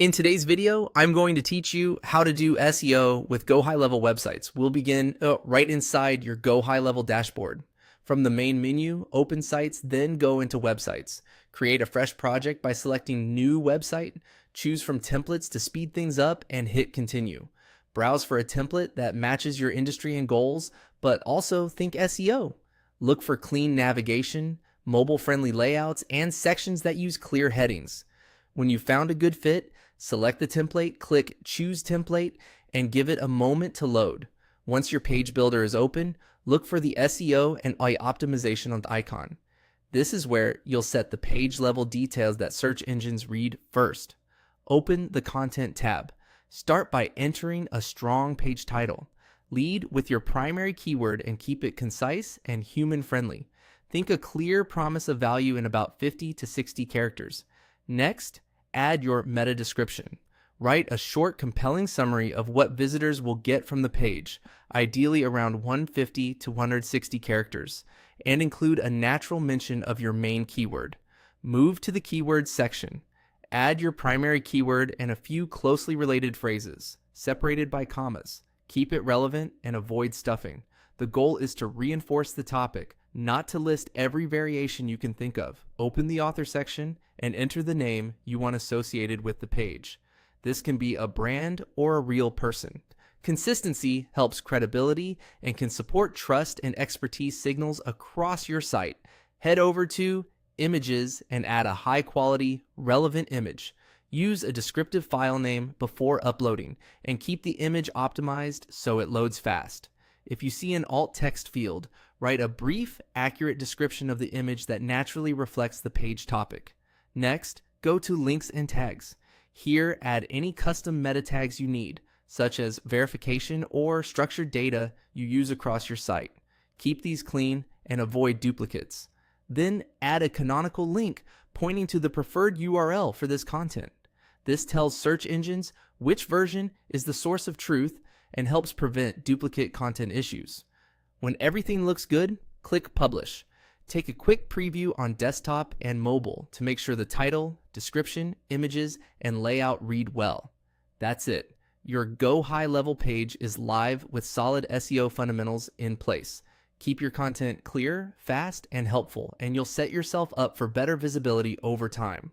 In today's video, I'm going to teach you how to do SEO with GoHighLevel websites. We'll begin right inside your GoHighLevel dashboard. From the main menu, open sites, then go into websites. Create a fresh project by selecting new website, choose from templates to speed things up, and hit continue. Browse for a template that matches your industry and goals, but also think SEO. Look for clean navigation, mobile-friendly layouts, and sections that use clear headings. When you've found a good fit, select the template, click Choose Template, and give it a moment to load. Once your page builder is open, look for the SEO and optimization on the icon. This is where you'll set the page level details that search engines read first. Open the Content tab. Start by entering a strong page title. Lead with your primary keyword and keep it concise and human-friendly. Think a clear promise of value in about 50 to 60 characters. Next, add your meta description. Write a short, compelling summary of what visitors will get from the page, ideally around 150 to 160 characters, and include a natural mention of your main keyword. Move to the keyword section. Add your primary keyword and a few closely related phrases, separated by commas. Keep it relevant and avoid stuffing. The goal is to reinforce the topic, not to list every variation you can think of. Open the author section and enter the name you want associated with the page. This can be a brand or a real person. Consistency helps credibility and can support trust and expertise signals across your site. Head over to Images and add a high-quality, relevant image. Use a descriptive file name before uploading and keep the image optimized so it loads fast. If you see an alt text field, write a brief, accurate description of the image that naturally reflects the page topic. Next, go to Links and Tags. Here, add any custom meta tags you need, such as verification or structured data you use across your site. Keep these clean and avoid duplicates. Then add a canonical link pointing to the preferred URL for this content. This tells search engines which version is the source of truth and helps prevent duplicate content issues. When everything looks good, click Publish. Take a quick preview on desktop and mobile to make sure the title, description, images, and layout read well. That's it. Your GoHighLevel page is live with solid SEO fundamentals in place. Keep your content clear, fast, and helpful, and you'll set yourself up for better visibility over time.